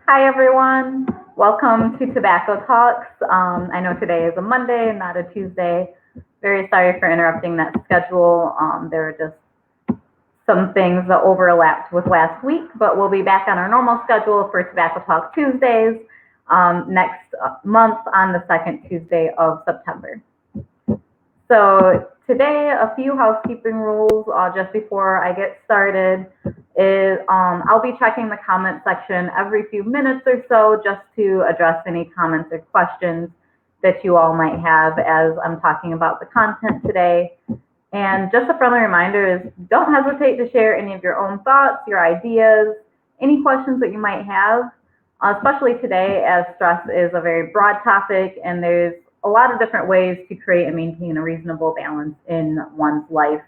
Hi, everyone. Welcome to Tobacco Talks. I know today is a Monday, not a Tuesday. Very sorry for interrupting that schedule. There were just some things that overlapped with last week, but we'll be back on our normal schedule for Tobacco Talk Tuesdays next month on the second Tuesday of September. So today, a few housekeeping rules just before I get started is I'll be checking the comment section every few minutes or so just to address any comments or questions that you all might have as I'm talking about the content today. And just a friendly reminder is don't hesitate to share any of your own thoughts, your ideas, any questions that you might have, especially today as stress is a very broad topic and there's a lot of different ways to create and maintain a reasonable balance in one's life.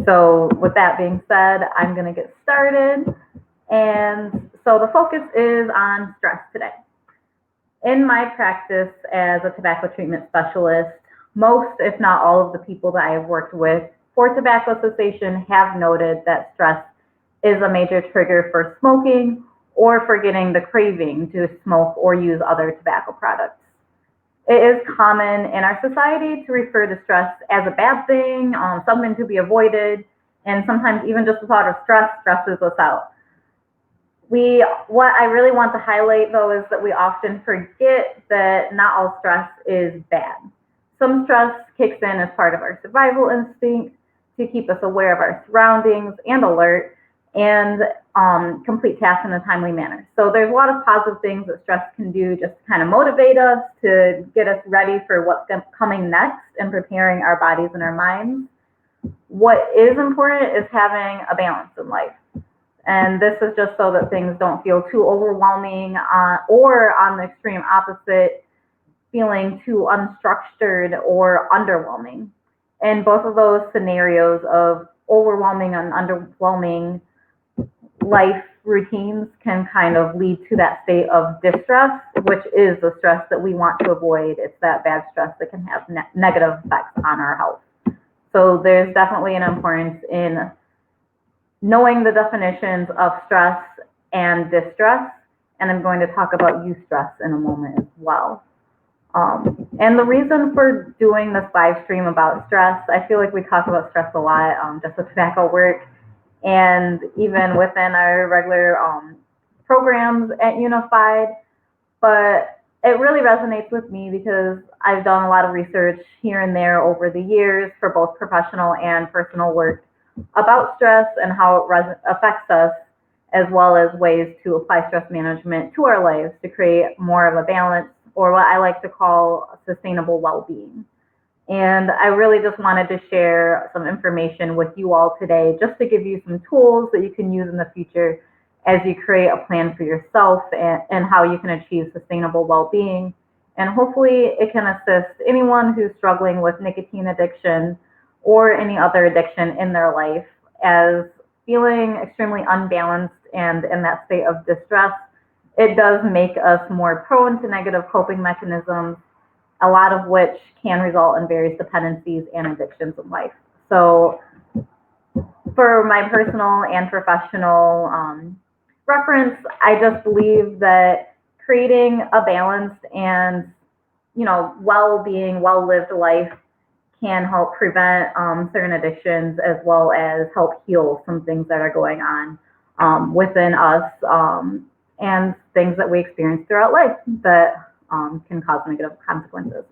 So with that being said, I'm going to get started. And so the focus is on stress today. In my practice as a tobacco treatment specialist, most, if not all of the people that I have worked with for tobacco cessation have noted that stress is a major trigger for smoking or for getting the craving to smoke or use other tobacco products. It is common in our society to refer to stress as a bad thing, something to be avoided, and sometimes even just the thought of stress stresses us out. What I really want to highlight though is that we often forget that not all stress is bad. Some stress kicks in as part of our survival instinct to keep us aware of our surroundings and alert and complete tasks in a timely manner. So there's a lot of positive things that stress can do just to kind of motivate us, to get us ready for what's coming next and preparing our bodies and our minds. What is important is having a balance in life. And this is just so that things don't feel too overwhelming or on the extreme opposite, feeling too unstructured or underwhelming. In both of those scenarios of overwhelming and underwhelming, life routines can kind of lead to that state of distress, which is the stress that we want to avoid. It's that bad stress that can have negative effects on our health. So there's definitely an importance in knowing the definitions of stress and distress, and I'm going to talk about eustress in a moment as well. And the reason for doing this live stream about stress, I feel like we talk about stress a lot, just with tobacco work, and even within our regular programs at Unified. But it really resonates with me because I've done a lot of research here and there over the years for both professional and personal work about stress and how it affects us, as well as ways to apply stress management to our lives to create more of a balance or what I like to call sustainable well-being. And I really just wanted to share some information with you all today just to give you some tools that you can use in the future as you create a plan for yourself and how you can achieve sustainable well-being. And hopefully it can assist anyone who's struggling with nicotine addiction or any other addiction in their life as feeling extremely unbalanced and in that state of distress. It does make us more prone to negative coping mechanisms, a lot of which can result in various dependencies and addictions in life. So for my personal and professional reference, I just believe that creating a balanced and, well-being, well-lived life can help prevent certain addictions as well as help heal some things that are going on within us and things that we experience throughout life that can cause negative consequences.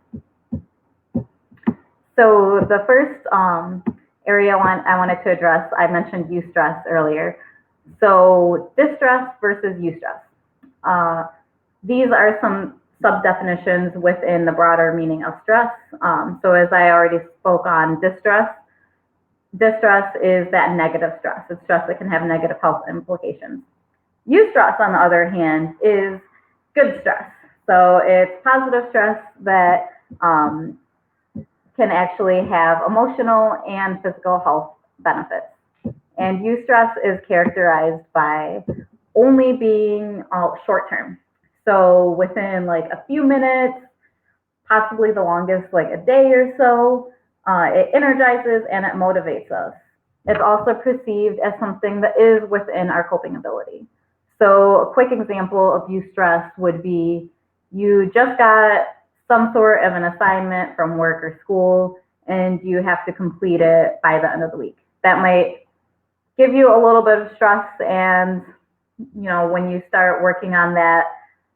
So the first area I wanted to address, I mentioned eustress earlier. So distress versus eustress. These are some sub-definitions within the broader meaning of stress. So as I already spoke on distress is that negative stress. It's stress that can have negative health implications. Eustress, on the other hand, is good stress. So it's positive stress that can actually have emotional and physical health benefits. And eustress is characterized by only being short term. So within like a few minutes, possibly the longest, like a day or so, it energizes and it motivates us. It's also perceived as something that is within our coping ability. So a quick example of eustress would be you just got some sort of an assignment from work or school and you have to complete it by the end of the week. That might give you a little bit of stress, and when you start working on that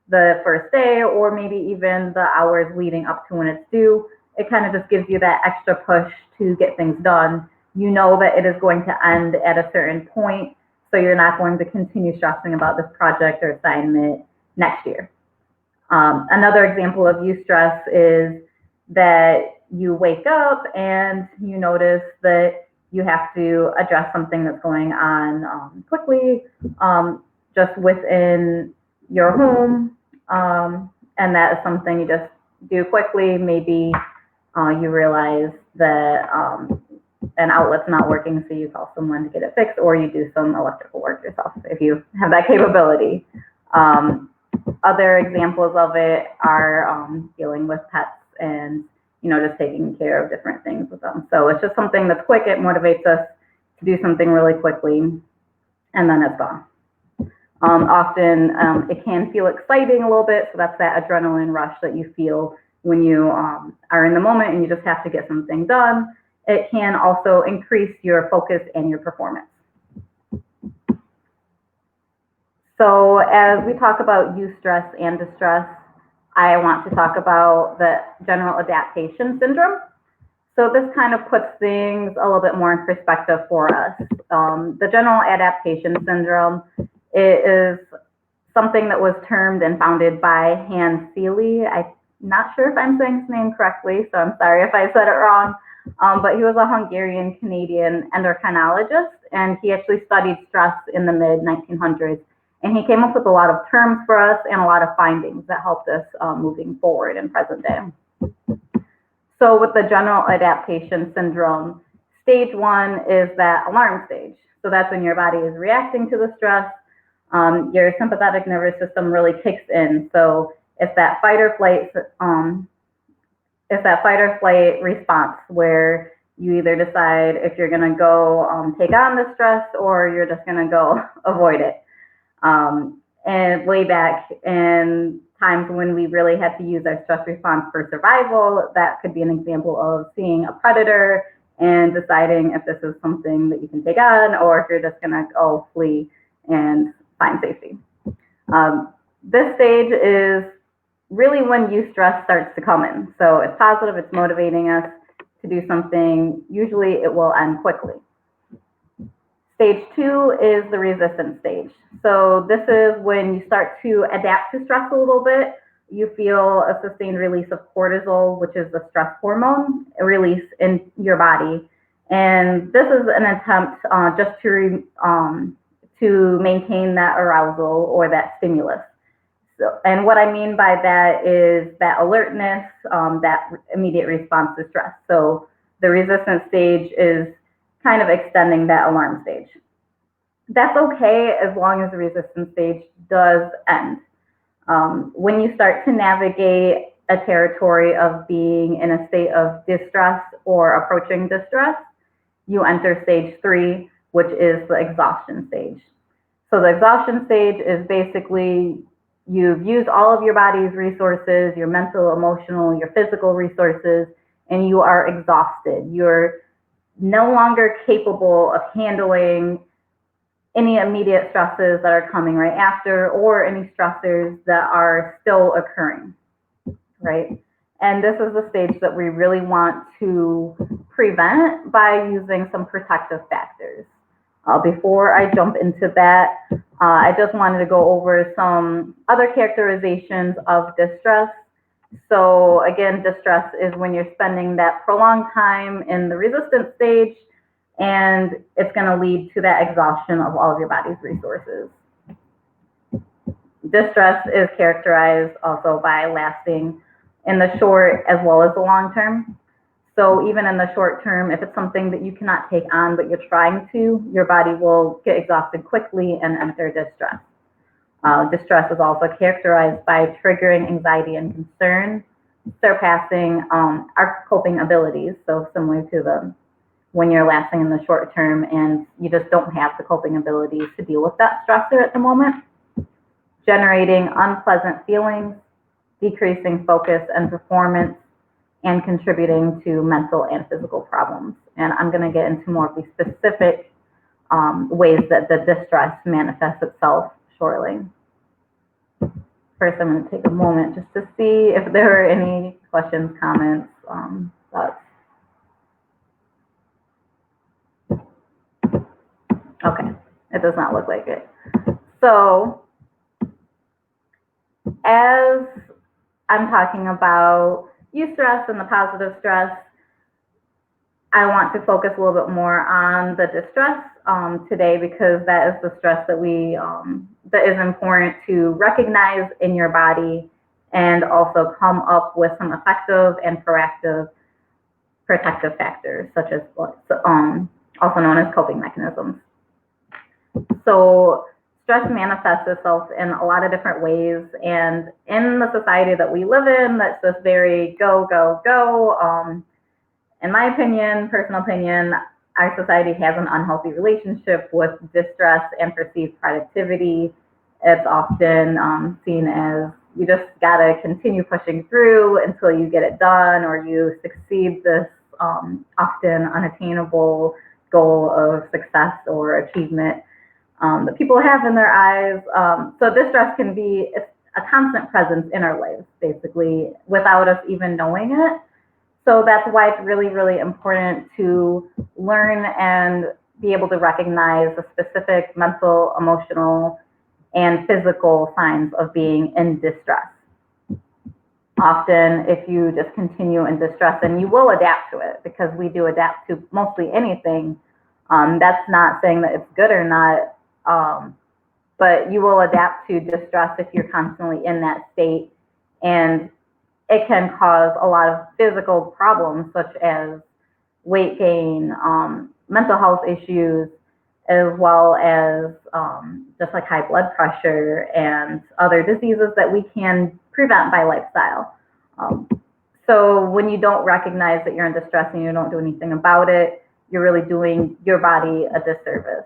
the first day or maybe even the hours leading up to when it's due, it kind of just gives you that extra push to get things done. You know that it is going to end at a certain point, so you're not going to continue stressing about this project or assignment next year. Another example of eustress is that you wake up and you notice that you have to address something that's going on quickly, just within your home, and that is something you just do quickly. Maybe you realize that an outlet's not working, so you call someone to get it fixed, or you do some electrical work yourself if you have that capability. Other examples of it are dealing with pets and just taking care of different things with them. So it's just something that's quick. It motivates us to do something really quickly, and then it's gone. Often it can feel exciting a little bit, so that's that adrenaline rush that you feel when you are in the moment and you just have to get something done. It can also increase your focus and your performance. So as we talk about eustress and distress, I want to talk about the general adaptation syndrome. So this kind of puts things a little bit more in perspective for us. The general adaptation syndrome is something that was termed and founded by Hans Selye. I'm not sure if I'm saying his name correctly, so I'm sorry if I said it wrong. But he was a Hungarian-Canadian endocrinologist, and he actually studied stress in the mid-1900s. And he came up with a lot of terms for us and a lot of findings that helped us moving forward in present day. So with the general adaptation syndrome, stage 1 is that alarm stage. So that's when your body is reacting to the stress. Your sympathetic nervous system really kicks in. So it's that fight or flight response where you either decide if you're going to go take on the stress or you're just going to go avoid it. And way back in times when we really had to use our stress response for survival, that could be an example of seeing a predator and deciding if this is something that you can take on or if you're just going to go flee and find safety. This stage is really when eustress starts to come in. So it's positive, it's motivating us to do something. Usually it will end quickly. Stage 2 is the resistance stage. So this is when you start to adapt to stress a little bit. You feel a sustained release of cortisol, which is the stress hormone release in your body. And this is an attempt just to maintain that arousal or that stimulus. So, and what I mean by that is that alertness, that immediate response to stress. So the resistance stage is kind of extending that alarm stage. That's okay as long as the resistance stage does end. When you start to navigate a territory of being in a state of distress or approaching distress, you enter stage 3, which is the exhaustion stage. So the exhaustion stage is basically you've used all of your body's resources, your mental, emotional, your physical resources, and you are exhausted. You're no longer capable of handling any immediate stresses that are coming right after or any stressors that are still occurring, right? And this is the stage that we really want to prevent by using some protective factors. Before I jump into that, I just wanted to go over some other characterizations of distress. So again, distress is when you're spending that prolonged time in the resistance stage, and it's going to lead to that exhaustion of all of your body's resources. Distress is characterized also by lasting in the short as well as the long term. So even in the short term, if it's something that you cannot take on but you're trying to, your body will get exhausted quickly and enter distress. Distress is also characterized by triggering anxiety and concern, surpassing our coping abilities. So similar to when you're lasting in the short term and you just don't have the coping abilities to deal with that stressor at the moment. generating unpleasant feelings, decreasing focus and performance, and contributing to mental and physical problems. And I'm going to get into more of the specific ways that the distress manifests itself shortly. First, I'm going to take a moment just to see if there are any questions, comments, thoughts. Okay, it does not look like it. So, as I'm talking about eustress and the positive stress, I want to focus a little bit more on the distress today, because that is the stress that that is important to recognize in your body and also come up with some effective and proactive protective factors, such as also known as coping mechanisms. So stress manifests itself in a lot of different ways, and in the society that we live in, that's just very go, go, go. In my opinion, personal opinion, our society has an unhealthy relationship with distress and perceived productivity. It's often seen as you just gotta continue pushing through until you get it done, or you succeed this often unattainable goal of success or achievement that people have in their eyes. So distress can be a constant presence in our lives, basically, without us even knowing it. So that's why it's really, really important to learn and be able to recognize the specific mental, emotional, and physical signs of being in distress. Often, if you just continue in distress, then you will adapt to it, because we do adapt to mostly anything. That's not saying that it's good or not, but you will adapt to distress if you're constantly in that state, and it can cause a lot of physical problems, such as weight gain, mental health issues, as well as just like high blood pressure and other diseases that we can prevent by lifestyle. So when you don't recognize that you're in distress and you don't do anything about it, you're really doing your body a disservice.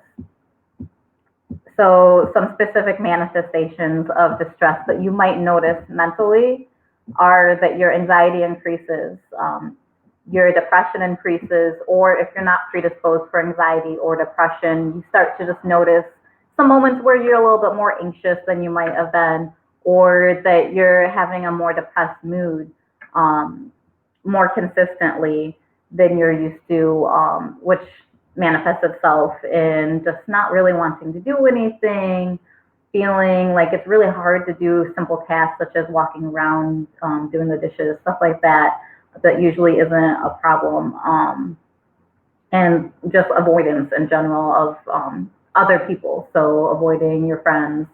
So some specific manifestations of distress that you might notice mentally are that your anxiety increases, your depression increases, or if you're not predisposed for anxiety or depression, you start to just notice some moments where you're a little bit more anxious than you might have been, or that you're having a more depressed mood more consistently than you're used to, which manifests itself in just not really wanting to do anything, feeling like it's really hard to do simple tasks such as walking around, doing the dishes, stuff like that, that usually isn't a problem, and just avoidance in general of other people. So avoiding your friends,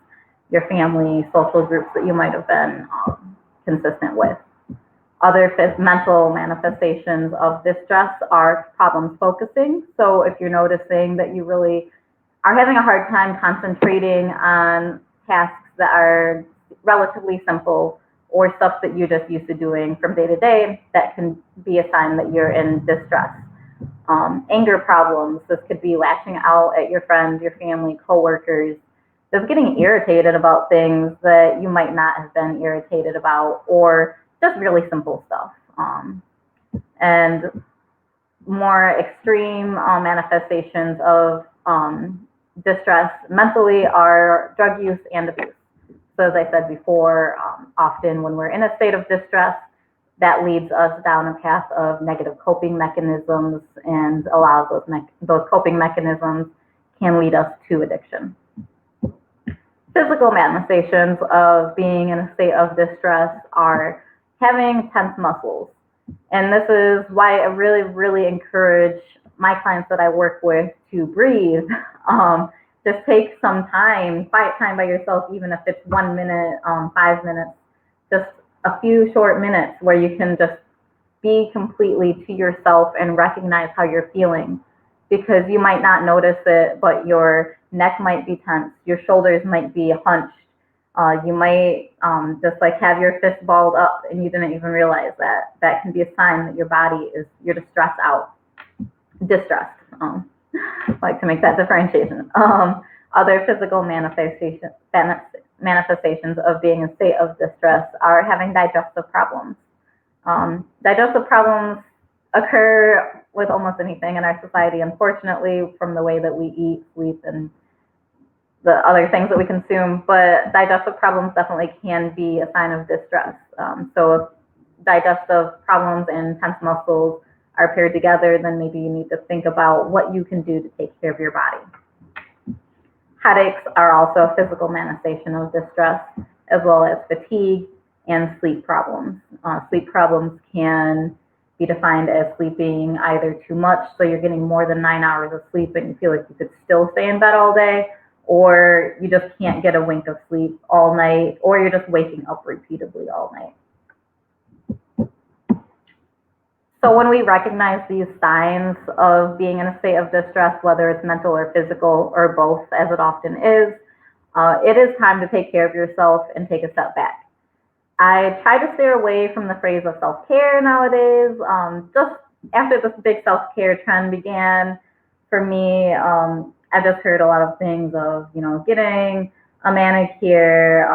your family, social groups that you might have been consistent with. Other mental manifestations of distress are problems focusing. So if you're noticing that you really are having a hard time concentrating on tasks that are relatively simple, or stuff that you're just used to doing from day to day, that can be a sign that you're in distress. Anger problems, this could be lashing out at your friends, your family, coworkers, just getting irritated about things that you might not have been irritated about, or just really simple stuff. And more extreme manifestations of distress mentally are drug use and abuse. So as I said before, often when we're in a state of distress, that leads us down a path of negative coping mechanisms, and a lot of those coping mechanisms can lead us to addiction. Physical manifestations of being in a state of distress are having tense muscles. And this is why I really, really encourage my clients that I work with to breathe. Just take some time, quiet time by yourself, even if it's 1 minute, 5 minutes, just a few short minutes where you can just be completely to yourself and recognize how you're feeling. Because you might not notice it, but your neck might be tense, your shoulders might be hunched, you might just like have your fist balled up and you didn't even realize that. That can be a sign that your body is, you're distressed. I like to make that differentiation. Other physical manifestations manifestations of being in a state of distress are having digestive problems. Digestive problems occur with almost anything in our society, unfortunately, from the way that we eat, sleep, and the other things that we consume, but digestive problems definitely can be a sign of distress. So if digestive problems and tense muscles are paired together, then maybe you need to think about what you can do to take care of your body. Headaches are also a physical manifestation of distress, as well as fatigue and sleep problems. Sleep problems can be defined as sleeping either too much, so you're getting more than 9 hours of sleep and you feel like you could still stay in bed all day, or you just can't get a wink of sleep all night, or you're just waking up repeatedly all night. So when we recognize these signs of being in a state of distress, whether it's mental or physical or both, as it often is, it is time to take care of yourself and take a step back. I try to stay away from the phrase of self-care nowadays. Just after this big self-care trend began, for me, I just heard a lot of things of, getting a manicure,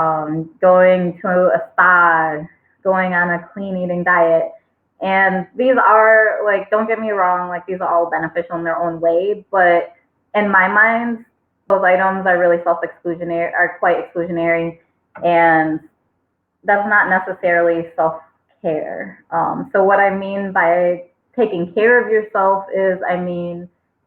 going to a spa, going on a clean eating diet. And these are, don't get me wrong, these are all beneficial in their own way. But in my mind, those items are really self-exclusionary, are quite exclusionary. And that's not necessarily self-care. So what I mean by taking care of yourself is,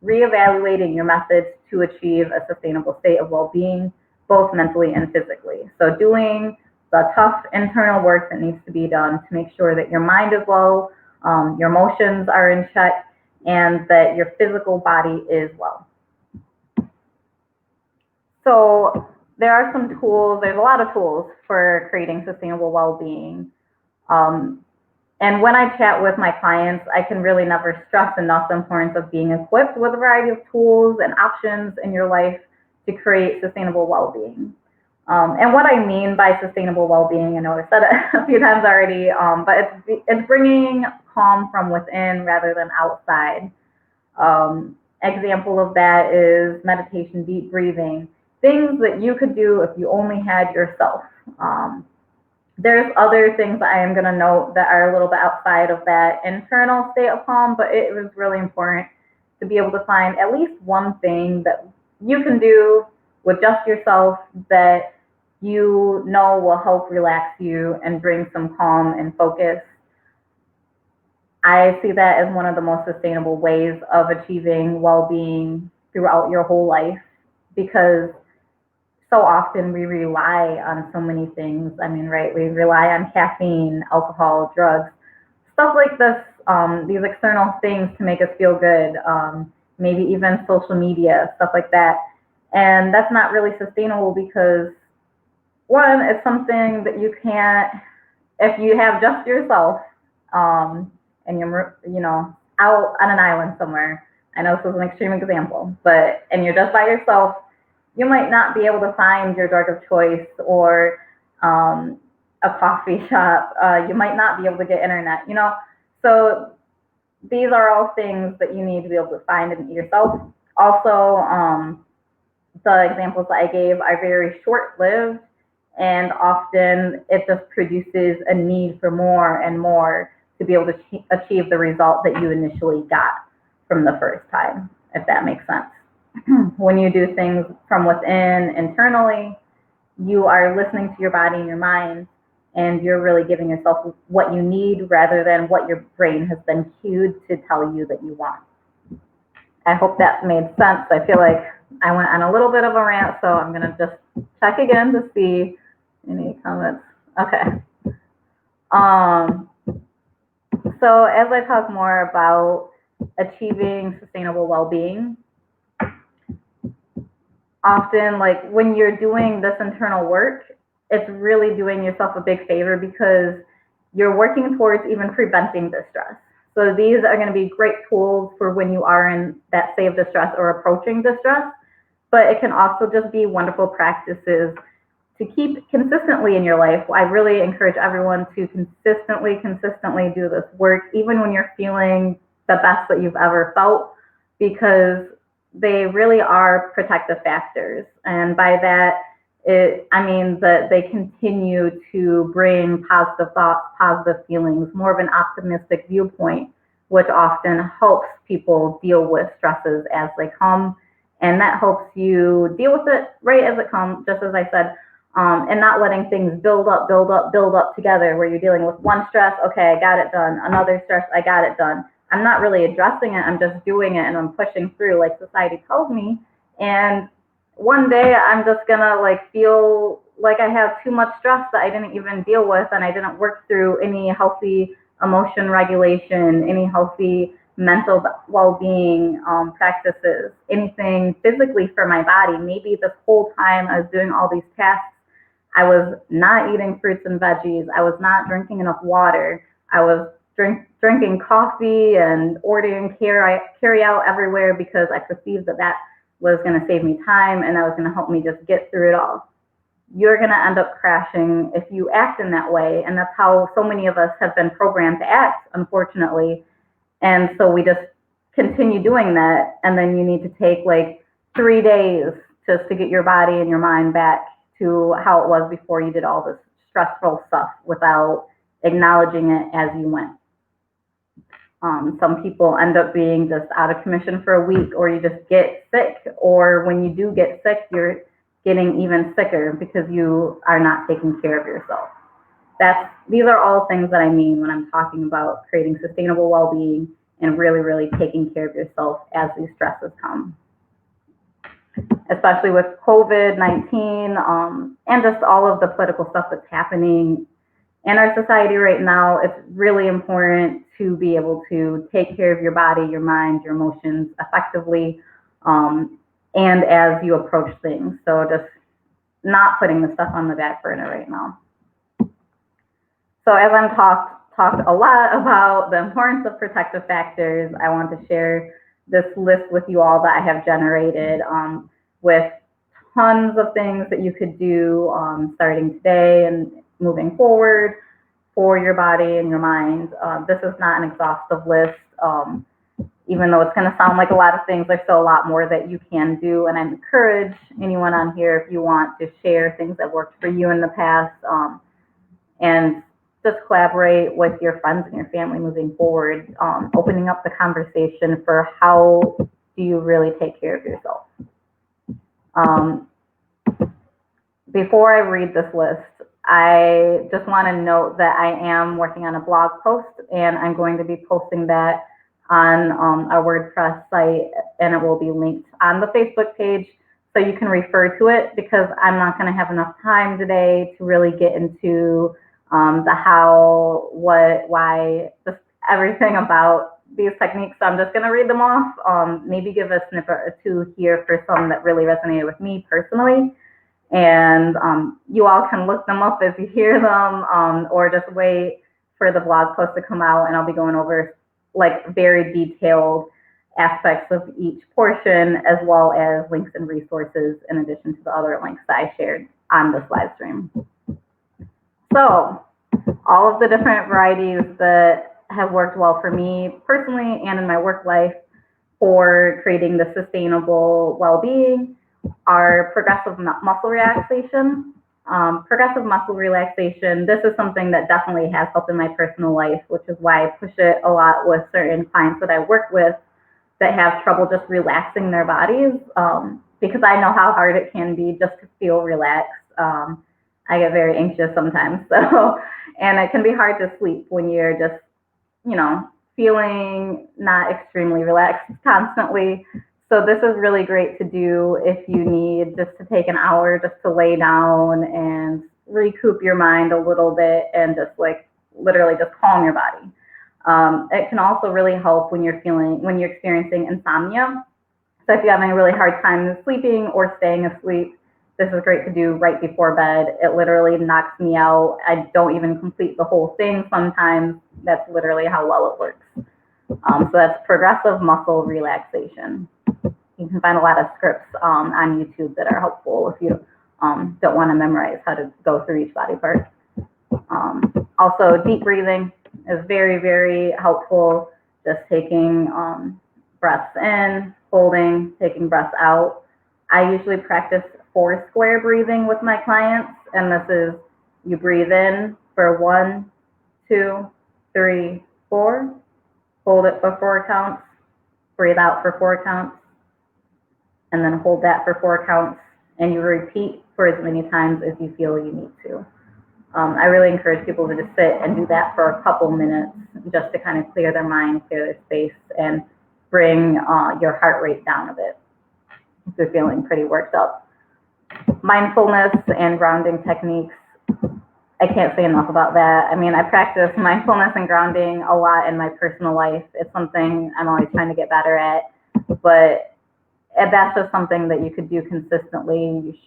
reevaluating your methods to achieve a sustainable state of well-being, both mentally and physically. So doing the tough internal work that needs to be done to make sure that your mind is well, your emotions are in check, and that your physical body is well. So there are some tools, there's a lot of tools for creating sustainable well-being. And when I chat with my clients, I can really never stress enough the importance of being equipped with a variety of tools and options in your life to create sustainable well-being. And what I mean by sustainable well-being, I know I've said it a few times already, but it's bringing calm from within rather than outside. Example of that is meditation, deep breathing, things that you could do if you only had yourself. There's other things that I am going to note that are a little bit outside of that internal state of calm, but it was really important to be able to find at least one thing that you can do with just yourself that you know will help relax you and bring some calm and focus. I see that as one of the most sustainable ways of achieving well-being throughout your whole life, because so often we rely on so many things. Right? We rely on caffeine, alcohol, drugs, stuff like this, these external things to make us feel good, maybe even social media, stuff like that. And that's not really sustainable because, one, it's something that you can't, if you have just yourself, and you're, out on an island somewhere. I know this is an extreme example, and you're just by yourself, you might not be able to find your drug of choice or a coffee shop. You might not be able to get internet, So these are all things that you need to be able to find in yourself. Also, the examples that I gave are very short-lived, and often it just produces a need for more and more to be able to achieve the result that you initially got from the first time, if that makes sense. When you do things from within, internally, you are listening to your body and your mind, and you're really giving yourself what you need rather than what your brain has been cued to tell you that you want. I hope that made sense. I feel like I went on a little bit of a rant, so I'm going to just check again to see any comments. Okay. So as I talk more about achieving sustainable well-being, often, when you're doing this internal work, it's really doing yourself a big favor because you're working towards even preventing distress. So these are going to be great tools for when you are in that state of distress or approaching distress, but it can also just be wonderful practices to keep consistently in your life. I really encourage everyone to consistently do this work, even when you're feeling the best that you've ever felt, because they really are protective factors. And by that, I mean, that they continue to bring positive thoughts, positive feelings, more of an optimistic viewpoint, which often helps people deal with stresses as they come. And that helps you deal with it right as it comes, just as I said, and not letting things build up, build up, build up together where you're dealing with one stress, okay, I got it done. Another stress, I got it done. I'm not really addressing it, I'm just doing it and I'm pushing through like society tells me. And one day I'm just gonna like feel like I have too much stress that I didn't even deal with and I didn't work through any healthy emotion regulation, any healthy mental well-being practices, anything physically for my body. Maybe this whole time I was doing all these tasks, I was not eating fruits and veggies. I was not drinking enough water. I was drinking coffee and ordering carry out everywhere because I perceived that that was going to save me time and that was going to help me just get through it all. You're going to end up crashing if you act in that way. And that's how so many of us have been programmed to act, unfortunately. And so we just continue doing that. And then you need to take like 3 days just to get your body and your mind back to how it was before you did all this stressful stuff without acknowledging it as you went. Some people end up being just out of commission for a week, or you just get sick, or when you do get sick, you're getting even sicker because you are not taking care of yourself. These are all things that I mean when I'm talking about creating sustainable well-being and really, really taking care of yourself as these stresses come. Especially with COVID-19 and just all of the political stuff that's happening in our society right now, it's really important to be able to take care of your body, your mind, your emotions effectively, and as you approach things. So just not putting the stuff on the back burner right now. So as I'm talked a lot about the importance of protective factors, I want to share this list with you all that I have generated with tons of things that you could do starting today and moving forward for your body and your mind. This is not an exhaustive list. Even though it's going to sound like a lot of things, there's still a lot more that you can do. And I encourage anyone on here, if you want to share things that worked for you in the past, and just collaborate with your friends and your family moving forward, opening up the conversation for how do you really take care of yourself. Before I read this list, I just want to note that I am working on a blog post, and I'm going to be posting that on our WordPress site, and it will be linked on the Facebook page so you can refer to it, because I'm not going to have enough time today to really get into the how, what, why, just everything about these techniques. So I'm just going to read them off, maybe give a snippet or two here for some that really resonated with me personally. And you all can look them up as you hear them, or just wait for the blog post to come out, and I'll be going over like very detailed aspects of each portion, as well as links and resources in addition to the other links that I shared on this live stream. So all of the different varieties that have worked well for me personally and in my work life for creating the sustainable well-being are progressive muscle relaxation. Progressive muscle relaxation, this is something that definitely has helped in my personal life, which is why I push it a lot with certain clients that I work with that have trouble just relaxing their bodies, because I know how hard it can be just to feel relaxed. I get very anxious sometimes, and it can be hard to sleep when you're just, feeling not extremely relaxed constantly. So this is really great to do if you need just to take an hour just to lay down and recoup your mind a little bit and just like literally just calm your body. It can also really help when you're experiencing insomnia. So if you're having a really hard time sleeping or staying asleep, this is great to do right before bed. It literally knocks me out. I don't even complete the whole thing sometimes. That's literally how well it works. So that's progressive muscle relaxation. You can find a lot of scripts on YouTube that are helpful if you don't want to memorize how to go through each body part. Also, deep breathing is very, very helpful. Just taking breaths in, holding, taking breaths out. I usually practice 4 square breathing with my clients. And this is, you breathe in for 1, 2, 3, 4, hold it for 4 counts, breathe out for 4 counts, and then hold that for 4 counts. And you repeat for as many times as you feel you need to. I really encourage people to just sit and do that for a couple minutes just to kind of clear their mind, clear their space, and bring your heart rate down a bit if you're feeling pretty worked up. Mindfulness and grounding techniques, I can't say enough about that. I mean, I practice mindfulness and grounding a lot in my personal life. It's something I'm always trying to get better at, but that's just something that you could do consistently.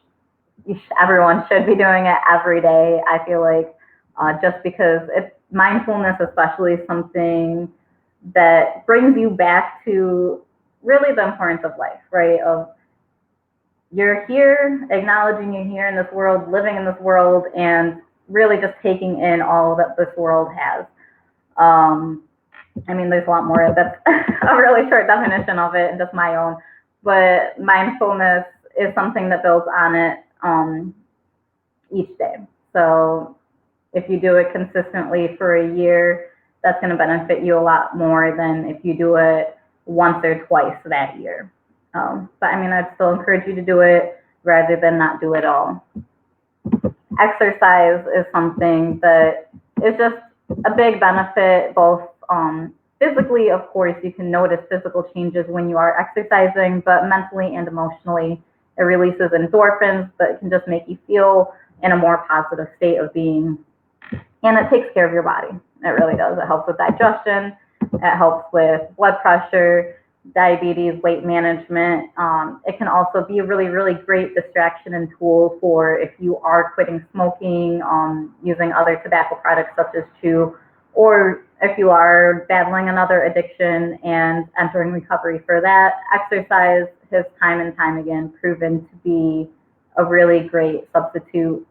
Everyone should be doing it every day, I feel like, just because mindfulness especially is something that brings you back to really the importance of life, right? Of you're here, acknowledging you're here in this world, living in this world, and really just taking in all that this world has. I mean, there's a lot more. That's a really short definition of it and just my own. But mindfulness is something that builds on it each day. So if you do it consistently for a year, that's going to benefit you a lot more than if you do it once or twice that year. But I mean, I'd still encourage you to do it rather than not do it all. Exercise is something that is just a big benefit, both physically, of course, you can notice physical changes when you are exercising, but mentally and emotionally, it releases endorphins that can just make you feel in a more positive state of being. And it takes care of your body. It really does. It helps with digestion. It helps with blood pressure, diabetes, weight management. It can also be a really, really great distraction and tool for if you are quitting smoking, using other tobacco products such as chew, or if you are battling another addiction and entering recovery for that. Exercise has time and time again proven to be a really great substitute.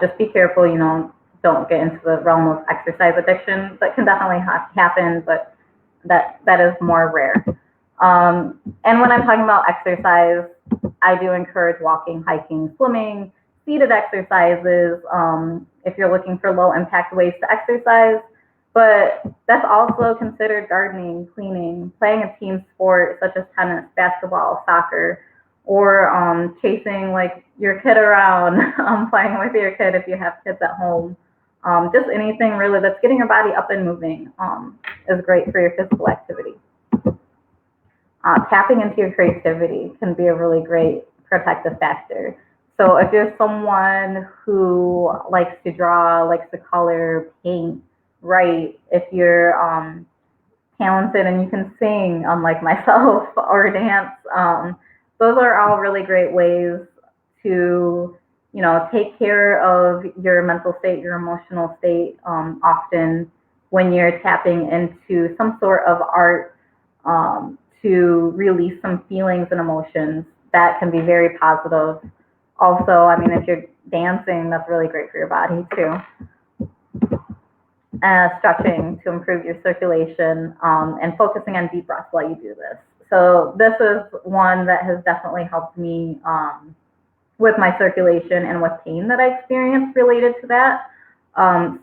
Just be careful, don't get into the realm of exercise addiction. That can definitely happen, but that is more rare. And when I'm talking about exercise, I do encourage walking, hiking, swimming, seated exercises, if you're looking for low impact ways to exercise. But that's also considered gardening, cleaning, playing a team sport such as tennis, basketball, soccer, or chasing like your kid around, playing with your kid if you have kids at home. Just anything really that's getting your body up and moving is great for your physical activity. Tapping into your creativity can be a really great protective factor. So if you're someone who likes to draw, likes to color, paint, write, if you're talented and you can sing, unlike myself, or dance, those are all really great ways to take care of your mental state, your emotional state. Often when you're tapping into some sort of art to release some feelings and emotions, that can be very positive. Also, I mean, if you're dancing, that's really great for your body too. Stretching to improve your circulation, and focusing on deep breaths while you do this. So this is one that has definitely helped me with my circulation and with pain that I experienced related to that.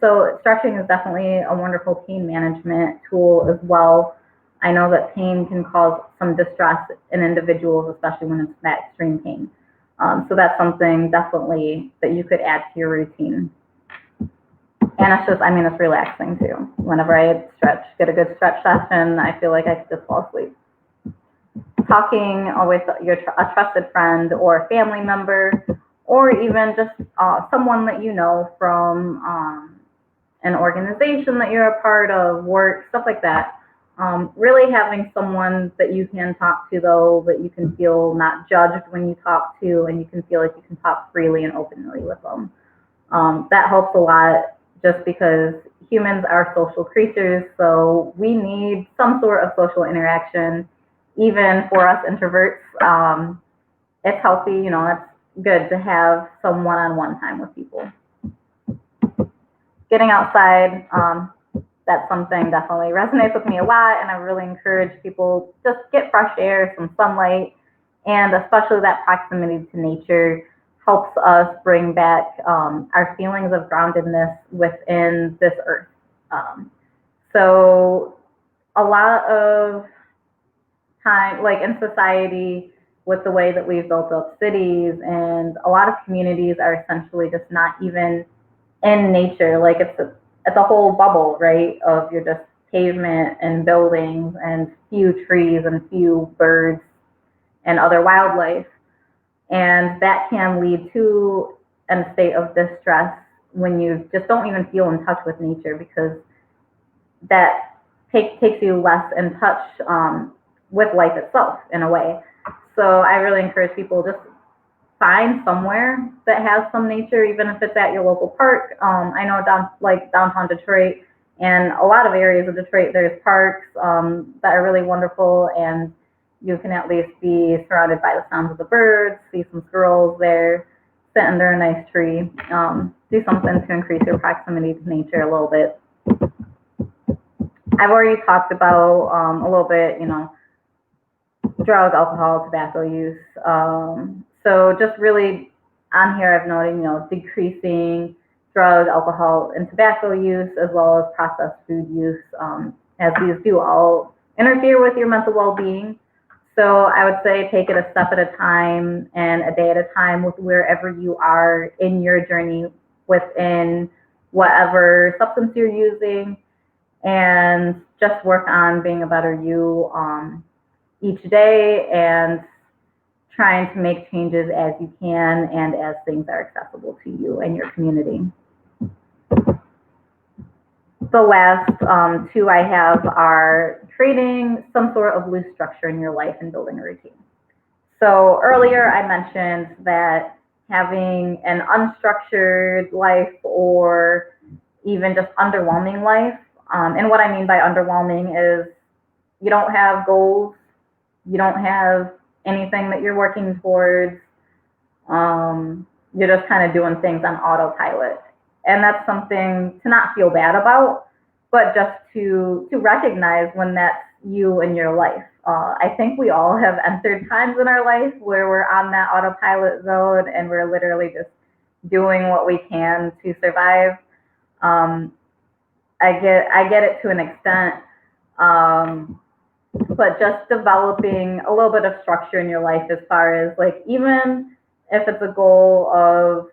So stretching is definitely a wonderful pain management tool as well. I know that pain can cause some distress in individuals, especially when it's that extreme pain. So that's something definitely that you could add to your routine. And it's just, it's relaxing too. Whenever I get a good stretch session, I feel like I could just fall asleep. Talking with a trusted friend or a family member, or even just someone that you know from an organization that you're a part of, work, stuff like that. Really having someone that you can talk to, though, that you can feel not judged when you talk to, and you can feel like you can talk freely and openly with them. That helps a lot, just because humans are social creatures, so we need some sort of social interaction. Even for us introverts, it's healthy, it's good to have some one-on-one time with people. Getting outside, that's something definitely resonates with me a lot, and I really encourage people just get fresh air, some sunlight, And especially that proximity to nature helps us bring back our feelings of groundedness within this earth. Um, so a lot of time, like in society, with the way that we've built up cities, and a lot of communities are essentially just not even in nature. Like it's a whole bubble, right? Of you're just pavement and buildings and few trees and few birds and other wildlife. And that can lead to a state of distress when you just don't even feel in touch with nature, because that takes you less in touch with life itself in a way. So I really encourage people, just find somewhere that has some nature, even if it's at your local park. I know downtown Detroit and a lot of areas of Detroit, there's parks that are really wonderful, and you can at least be surrounded by the sounds of the birds, see some squirrels there, sit under a nice tree, do something to increase your proximity to nature a little bit. I've already talked about a little bit, drug, alcohol, tobacco use. So just really on here, I've noted, decreasing drug, alcohol, and tobacco use, as well as processed food use, as these do all interfere with your mental well-being. So I would say take it a step at a time and a day at a time with wherever you are in your journey within whatever substance you're using, and just work on being a better you each day, and trying to make changes as you can and as things are accessible to you and your community. The last two I have are creating some sort of loose structure in your life and building a routine. So earlier I mentioned that having an unstructured life, or even just underwhelming life, and what I mean by underwhelming is you don't have goals, you don't have anything that you're working towards. You're just kind of doing things on autopilot. And that's something to not feel bad about, but just to recognize when that's you in your life. I think we all have entered times in our life where we're on that autopilot zone and we're literally just doing what we can to survive. I get it to an extent. But just developing a little bit of structure in your life, as far as like, even if it's a goal of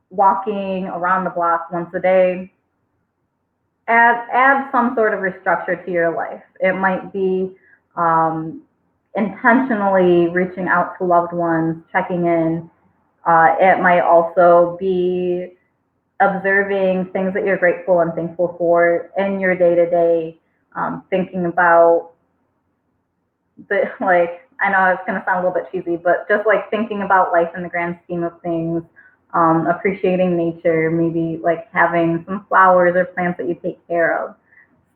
walking around the block once a day, add some sort of restructure to your life. It might be intentionally reaching out to loved ones, checking in. It might also be observing things that you're grateful and thankful for in your day to day, thinking about like, I know it's going to sound a little bit cheesy, but just like thinking about life in the grand scheme of things, appreciating nature, maybe like having some flowers or plants that you take care of.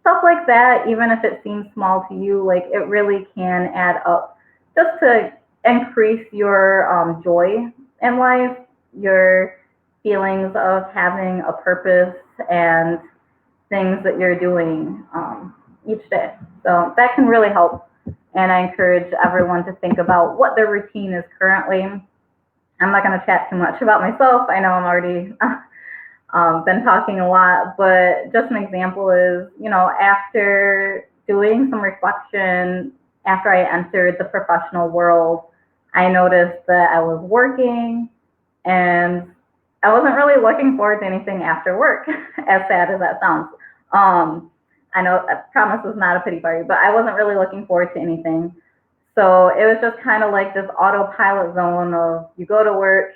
Stuff like that, even if it seems small to you, like it really can add up just to increase your joy in life, your feelings of having a purpose and things that you're doing each day. So that can really help. And I encourage everyone to think about what their routine is currently. I'm not going to chat too much about myself. I know I'm already been talking a lot, but just an example is, after doing some reflection, after I entered the professional world, I noticed that I was working and I wasn't really looking forward to anything after work, as sad as that sounds. I know, I promise it's not a pity party, but I wasn't really looking forward to anything. So it was just kind of like this autopilot zone of you go to work,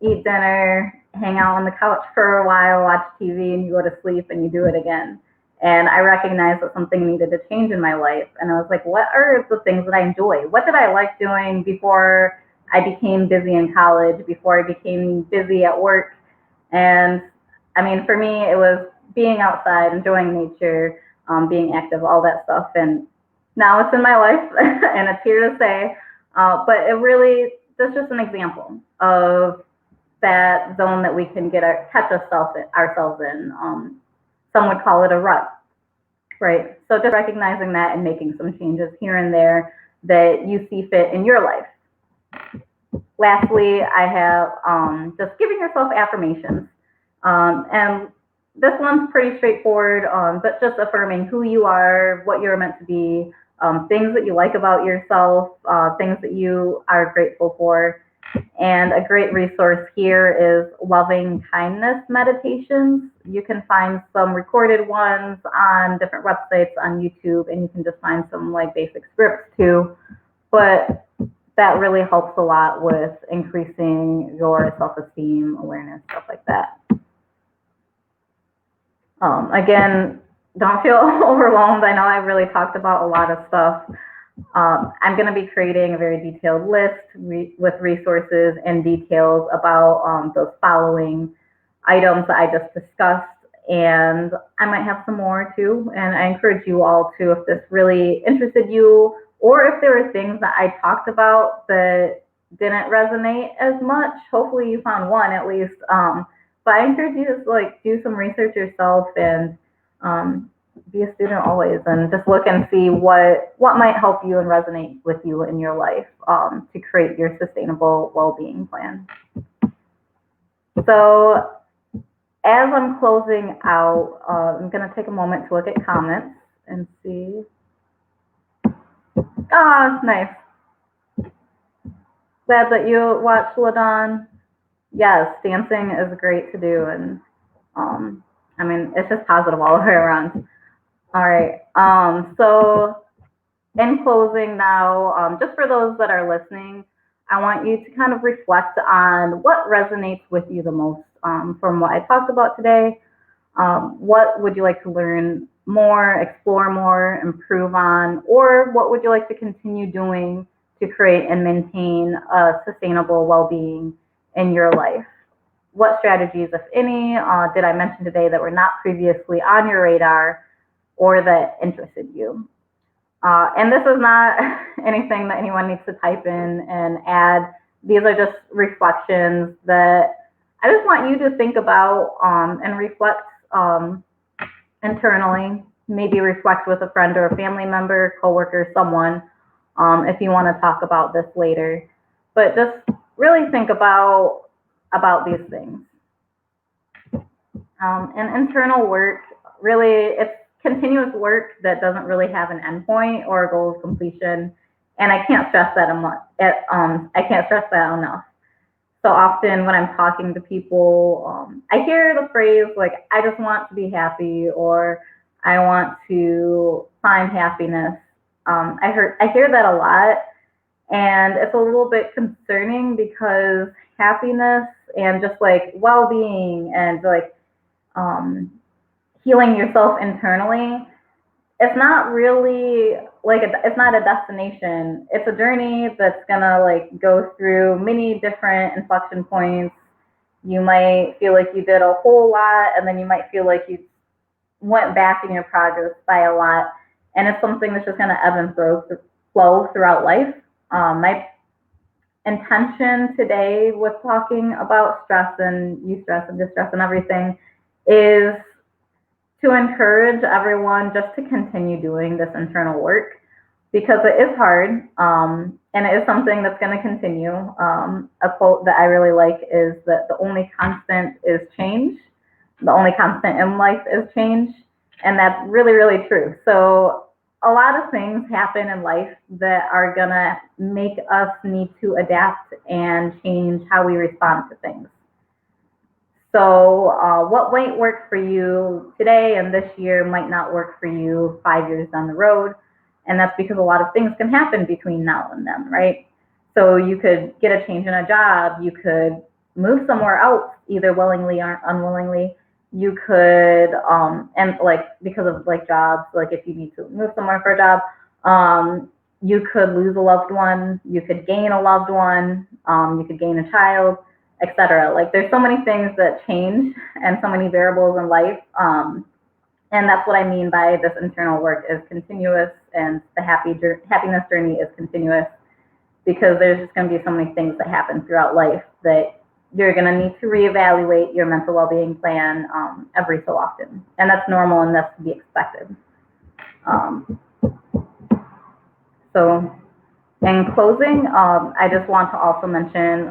eat dinner, hang out on the couch for a while, watch TV, and you go to sleep and you do it again. And I recognized that something needed to change in my life. And I was like, what are the things that I enjoy? What did I like doing before I became busy in college, before I became busy at work? And I mean, for me, it was being outside, enjoying nature, being active, all that stuff. And now it's in my life and it's here to stay. But it really, that's just an example of that zone that we can catch ourselves in. Some would call it a rut, right? So just recognizing that and making some changes here and there that you see fit in your life. Lastly, I have just giving yourself affirmations. And this one's pretty straightforward, but just affirming who you are, what you're meant to be, things that you like about yourself, things that you are grateful for. And a great resource here is loving kindness meditations. You can find some recorded ones on different websites on YouTube, and you can just find some like basic scripts too. But that really helps a lot with increasing your self-esteem, awareness, stuff like that. Again, don't feel overwhelmed. I know I really talked about a lot of stuff. I'm going to be creating a very detailed list with resources and details about those following items that I just discussed. And I might have some more too. And I encourage you all to, if this really interested you, or if there were things that I talked about that didn't resonate as much, hopefully you found one at least. But I encourage you to like do some research yourself and be a student always, and just look and see what might help you and resonate with you in your life to create your sustainable well-being plan. So as I'm closing out, I'm going to take a moment to look at comments and see. Ah, nice. Glad that you watched, LaDon. Yes, dancing is great to do, and I mean, it's just positive all the way around. All right. So in closing now, just for those that are listening, I want you to kind of reflect on what resonates with you the most from what I talked about today. What would you like to learn more, explore more, improve on, or what would you like to continue doing to create and maintain a sustainable well-being in your life? What strategies, if any, did I mention today that were not previously on your radar or that interested you? And this is not anything that anyone needs to type in and add. These are just reflections that I just want you to think about and reflect internally. Maybe reflect with a friend or a family member, coworker, someone, if you want to talk about this later. But just really think about these things. And internal work, really, it's continuous work that doesn't really have an endpoint or a goal of completion. And I can't stress that enough. So often when I'm talking to people, I hear the phrase like, I just want to be happy, or I want to find happiness. I hear that a lot, and it's a little bit concerning because happiness and just like well-being and like healing yourself internally, it's not really like it's not a destination. It's a journey that's gonna like go through many different inflection points. You might feel like you did a whole lot, and then you might feel like you went back in your progress by a lot. And it's something that's just gonna ebb and flow throughout life. My intention today with talking about stress and eustress and distress and everything is to encourage everyone just to continue doing this internal work, because it is hard, and it is something that's going to continue. A quote that I really like is that the only constant is change. The only constant in life is change, and that's really, really true. So a lot of things happen in life that are going to make us need to adapt and change how we respond to things. So what might work for you today and this year might not work for you 5 years down the road. And that's because a lot of things can happen between now and then, right? So you could get a change in a job. You could move somewhere else, either willingly or unwillingly. You could, and like because of like jobs, like if you need to move somewhere for a job, you could lose a loved one. You could gain a loved one. You could gain a child, etc. Like there's so many things that change and so many variables in life. And that's what I mean by this internal work is continuous, and the happiness journey is continuous, because there's just going to be so many things that happen throughout life that you're going to need to reevaluate your mental well-being plan every so often. And that's normal, and that's to be expected. So In closing, I just want to also mention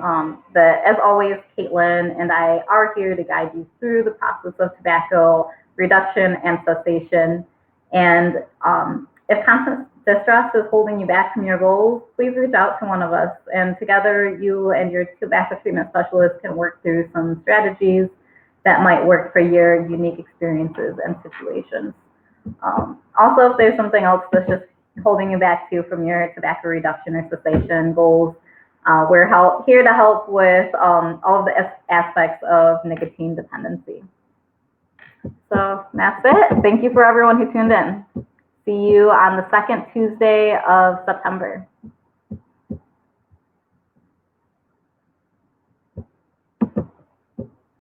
that, as always, Caitlin and I are here to guide you through the process of tobacco reduction and cessation. And if constant distress is holding you back from your goals, please reach out to one of us. And together, you and your tobacco treatment specialist can work through some strategies that might work for your unique experiences and situations. Also, if there's something else that's just holding you back too from your tobacco reduction or cessation goals, we're here to help with all of the aspects of nicotine dependency. So that's it. Thank you for everyone who tuned in. See you on the second Tuesday of September.